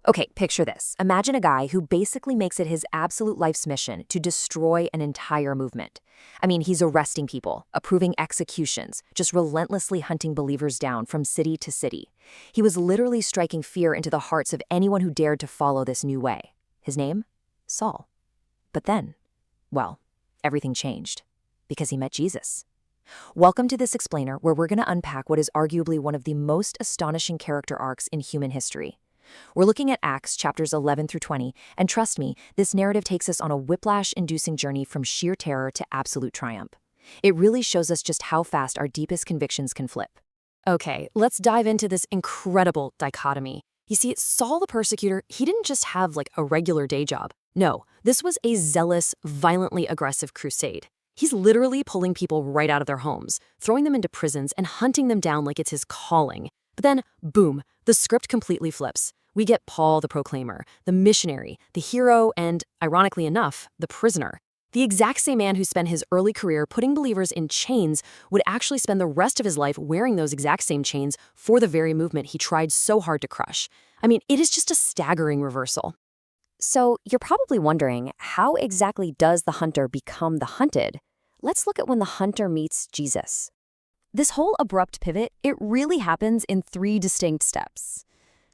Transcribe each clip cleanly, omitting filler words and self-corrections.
Okay, picture this. Imagine a guy who basically makes it his absolute life's mission to destroy an entire movement. I mean, he's arresting people, approving executions, just relentlessly hunting believers down from city to city. He was literally striking fear into the hearts of anyone who dared to follow this new way. His name? Saul. But then, well, everything changed because he met Jesus. Welcome to this explainer where we're going to unpack what is arguably one of the most astonishing character arcs in human history. We're looking at Acts chapters 11 through 20, and trust me, this narrative takes us on a whiplash-inducing journey from sheer terror to absolute triumph. It really shows us just how fast our deepest convictions can flip. Okay, let's dive into this incredible dichotomy. You see, Saul the persecutor, he didn't just have a regular day job. No, this was a zealous, violently aggressive crusade. He's literally pulling people right out of their homes, throwing them into prisons and hunting them down like it's his calling. But then, boom, the script completely flips. We get Paul the proclaimer, the missionary, the hero, and, ironically enough, the prisoner. The exact same man who spent his early career putting believers in chains would actually spend the rest of his life wearing those exact same chains for the very movement he tried so hard to crush. I mean, it is just a staggering reversal. So, you're probably wondering, how exactly does the hunter become the hunted? Let's look at when the hunter meets Jesus. This whole abrupt pivot, it really happens in 3 distinct steps.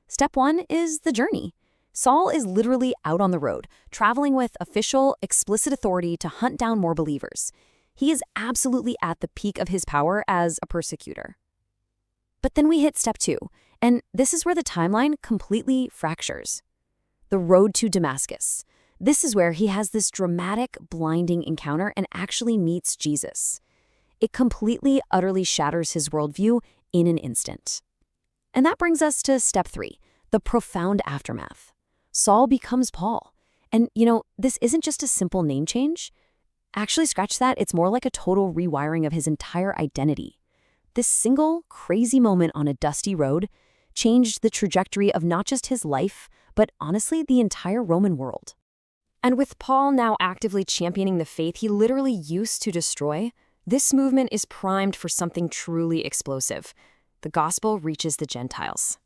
Step 1 is the journey. Saul is literally out on the road, traveling with official, explicit authority to hunt down more believers. He is absolutely at the peak of his power as a persecutor. But then we hit step 2, and this is where the timeline completely fractures. The road to Damascus. This is where he has this dramatic, blinding encounter and actually meets Jesus. It completely, utterly shatters his worldview in an instant. And that brings us to step 3, the profound aftermath. Saul becomes Paul. And, this isn't just a simple name change. Actually, scratch that, it's more like a total rewiring of his entire identity. This single, crazy moment on a dusty road changed the trajectory of not just his life, but honestly, the entire Roman world. And with Paul now actively championing the faith he literally used to destroy, this movement is primed for something truly explosive. The gospel reaches the Gentiles.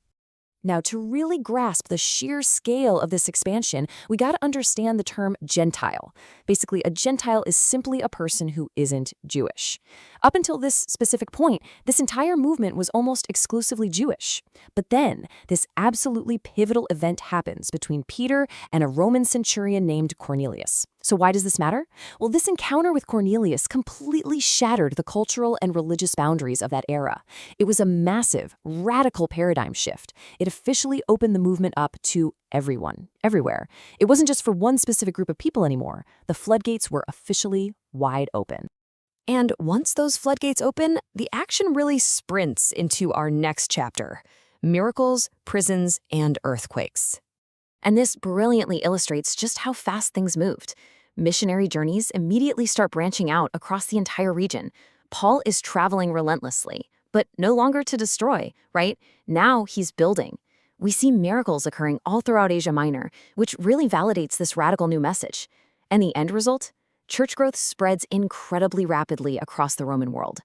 Now, to really grasp the sheer scale of this expansion, we got to understand the term Gentile. Basically, a Gentile is simply a person who isn't Jewish. Up until this specific point, this entire movement was almost exclusively Jewish. But then, this absolutely pivotal event happens between Peter and a Roman centurion named Cornelius. So why does this matter? Well, this encounter with Cornelius completely shattered the cultural and religious boundaries of that era. It was a massive, radical paradigm shift. It officially opened the movement up to everyone, everywhere. It wasn't just for one specific group of people anymore. The floodgates were officially wide open. And once those floodgates open, the action really sprints into our next chapter: miracles, prisons, and earthquakes. And this brilliantly illustrates just how fast things moved. Missionary journeys immediately start branching out across the entire region. Paul is traveling relentlessly, but no longer to destroy, right? Now he's building. We see miracles occurring all throughout Asia Minor, which really validates this radical new message. And the end result? Church growth spreads incredibly rapidly across the Roman world.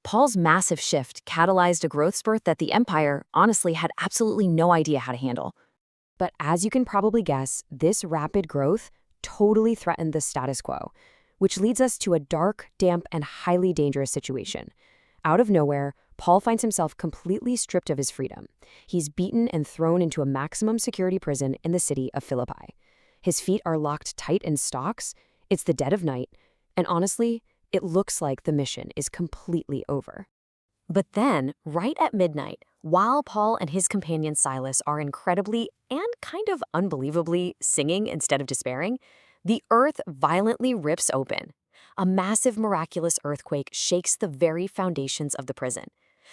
Paul's massive shift catalyzed a growth spurt that the empire, honestly, had absolutely no idea how to handle. But as you can probably guess, this rapid growth totally threatened the status quo, which leads us to a dark, damp, and highly dangerous situation. Out of nowhere, Paul finds himself completely stripped of his freedom. He's beaten and thrown into a maximum security prison in the city of Philippi. His feet are locked tight in stocks, it's the dead of night, and honestly, it looks like the mission is completely over. But then, right at midnight, while Paul and his companion Silas are incredibly and kind of unbelievably singing instead of despairing, the earth violently rips open. A massive miraculous earthquake shakes the very foundations of the prison.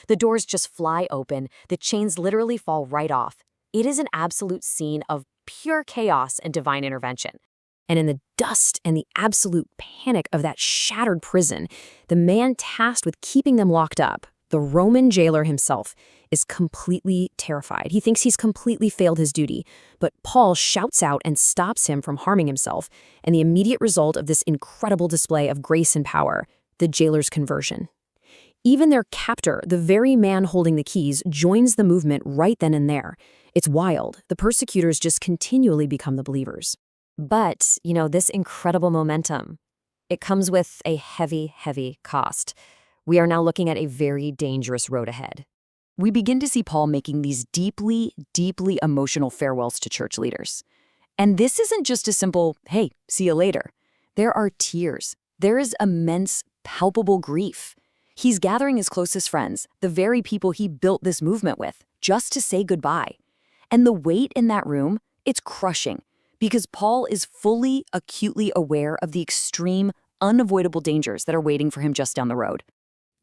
The doors just fly open, the chains literally fall right off. It is an absolute scene of pure chaos and divine intervention. And in the dust and the absolute panic of that shattered prison, the man tasked with keeping them locked up, the Roman jailer himself, is completely terrified. He thinks he's completely failed his duty, but Paul shouts out and stops him from harming himself, and the immediate result of this incredible display of grace and power, the jailer's conversion. Even their captor, the very man holding the keys, joins the movement right then and there. It's wild. The persecutors just continually become the believers. But, this incredible momentum, it comes with a heavy, heavy cost. We are now looking at a very dangerous road ahead. We begin to see Paul making these deeply, deeply emotional farewells to church leaders. And this isn't just a simple, hey, see you later. There are tears. There is immense, palpable grief. He's gathering his closest friends, the very people he built this movement with, just to say goodbye. And the weight in that room, it's crushing, because Paul is fully, acutely aware of the extreme, unavoidable dangers that are waiting for him just down the road.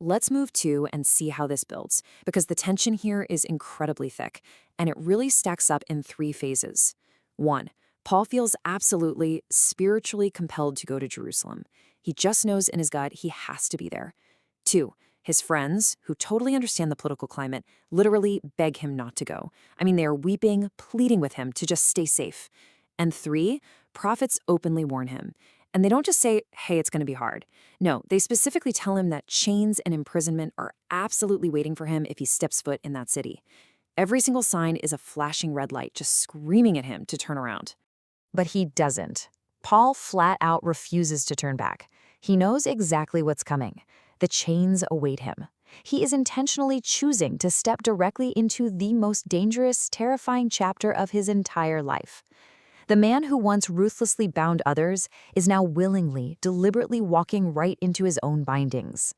Let's move to and see how this builds, because the tension here is incredibly thick, and it really stacks up in 3 phases. 1. Paul feels absolutely, spiritually compelled to go to Jerusalem. He just knows in his gut he has to be there. 2. His friends, who totally understand the political climate, literally beg him not to go. I mean, they are weeping, pleading with him to just stay safe. And 3, prophets openly warn him. And they don't just say, hey, it's going to be hard. No, they specifically tell him that chains and imprisonment are absolutely waiting for him if he steps foot in that city. Every single sign is a flashing red light just screaming at him to turn around. But he doesn't. Paul flat out refuses to turn back. He knows exactly what's coming. The chains await him. He is intentionally choosing to step directly into the most dangerous, terrifying chapter of his entire life. The man who once ruthlessly bound others is now willingly, deliberately walking right into his own bindings.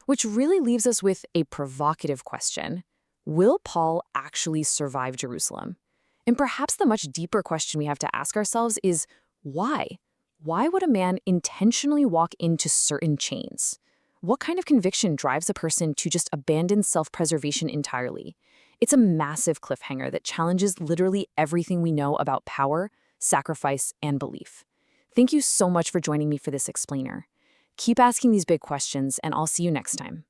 Which really leaves us with a provocative question. Will Paul actually survive Jerusalem? And perhaps the much deeper question we have to ask ourselves is, why? Why would a man intentionally walk into certain chains? What kind of conviction drives a person to just abandon self-preservation entirely? It's a massive cliffhanger that challenges literally everything we know about power, sacrifice, and belief. Thank you so much for joining me for this explainer. Keep asking these big questions, and I'll see you next time.